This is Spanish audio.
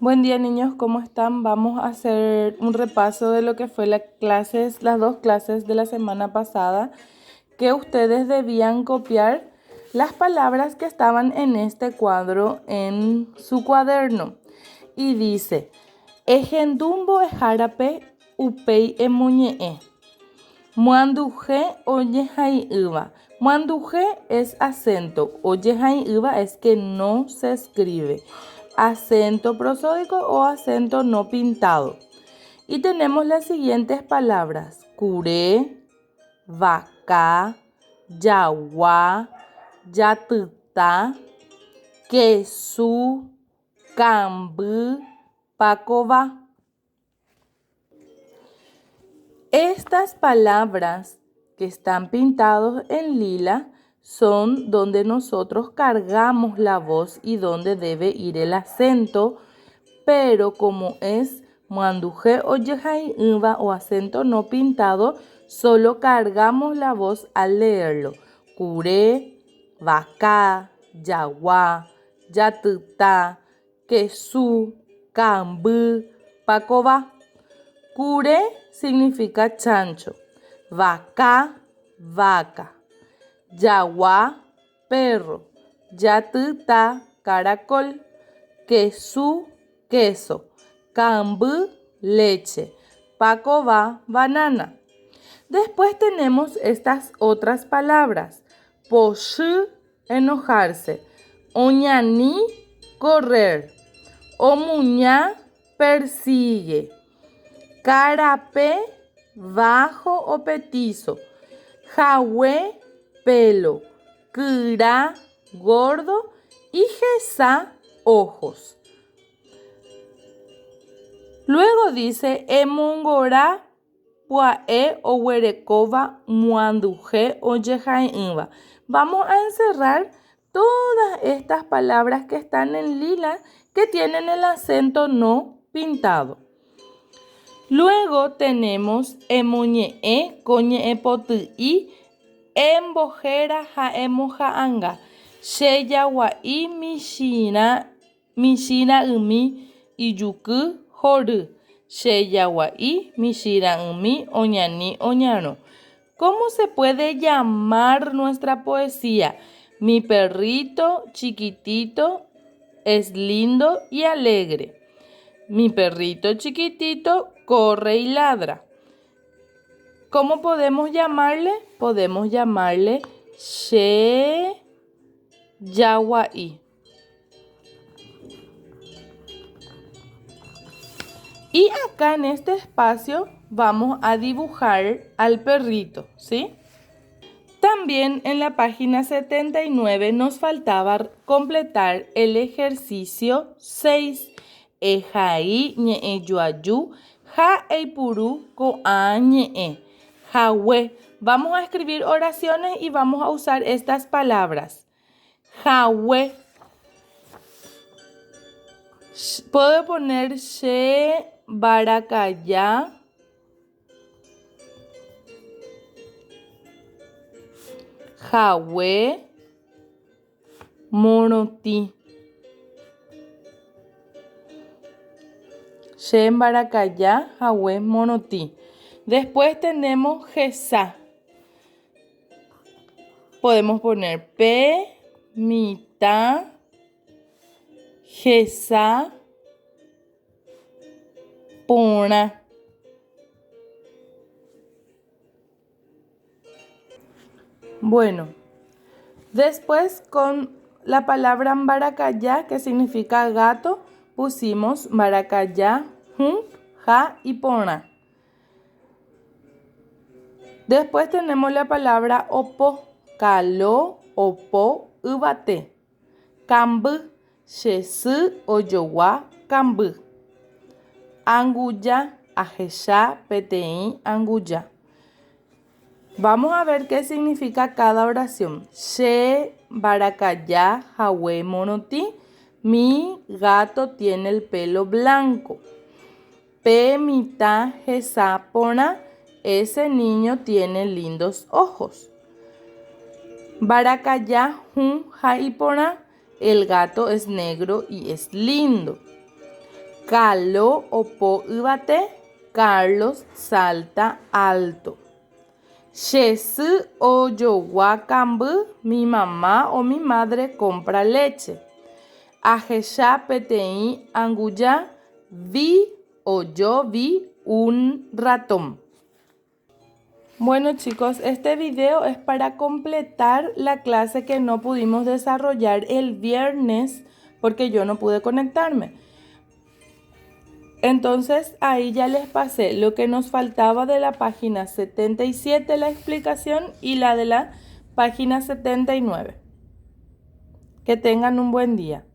Buen día niños, ¿cómo están? Vamos a hacer un repaso de lo que fue las dos clases de la semana pasada, que ustedes debían copiar las palabras que estaban en este cuadro en su cuaderno. Y dice, Ejendumbo ejarape upei emuñe'e. Muanduje oyehai iva. Muanduje es acento, oyehai iva es que no se escribe. Acento prosódico o acento no pintado. Y tenemos las siguientes palabras: curé, vaca, yaguá, yatutá, quesú, cambú, pacová. Estas palabras que están pintados en lila son donde nosotros cargamos la voz y donde debe ir el acento, pero como es muanduje oyehai iva o acento no pintado, solo cargamos la voz al leerlo. Curé, vaca, yaguá, yatutá, quesú, cambú, pacová. Curé significa chancho, vaca, vaca, yaguá, perro, yatutá, caracol, quesú, queso, cambú, leche, pacová, banana. Después tenemos estas otras palabras: poshú, enojarse, oñaní, correr, omuñá, persigue, carapé, bajo o petizo, jahue, pelo, quirá, gordo y jesá, ojos. Luego dice emongorá puae o huerecova muanduje o yejaimba. Vamos a encerrar todas estas palabras que están en lila que tienen el acento no pintado. Luego tenemos emoñe'e, coñe'e potɨ'i, embojera ha'emoja anga, chejagua'i michĩra umi ijuky hory, chejagua'i michĩra umi oñani oñarõ. ¿Cómo se puede llamar nuestra poesía? Mi perrito chiquitito es lindo y alegre. Mi perrito chiquitito corre y ladra. ¿Cómo podemos llamarle? Podemos llamarle chejagua'i. Y acá en este espacio vamos a dibujar al perrito, ¿sí? También en la página 79 nos faltaba completar el ejercicio 6. Ejai ñe'e yuayu, ja eipuru ko'a ñe'e, jahue. Vamos a escribir oraciones y vamos a usar estas palabras. Jahue. Puedo poner she barakaya, jahue, moroti. She barakaya, jahue, moroti. Después tenemos jesá. Podemos poner pe, mitad, jesá, pona. Bueno, después con la palabra baracayá, que significa gato, pusimos baracayá, jun, ja y pona. Después tenemos la palabra opo, caló, opo, ubate. Cambú, chesú, oyoguá, cambú. Anguya, ajeshá, peteí, anguya. Vamos a ver qué significa cada oración. She barakayá, jahue monotí. Mi gato tiene el pelo blanco. Pe mitad jesá pona. Ese niño tiene lindos ojos. Barakayá jun jaipona. El gato es negro y es lindo. Calo opo ibate, Carlos salta alto. Chesu oyogua cambu, mi mamá o mi madre compra leche. Ajesha peteí anguya, vi o yo vi un ratón. Bueno chicos, este video es para completar la clase que no pudimos desarrollar el viernes porque yo no pude conectarme. Entonces ahí ya les pasé lo que nos faltaba de la página 77, la explicación, y la de la página 79. Que tengan un buen día.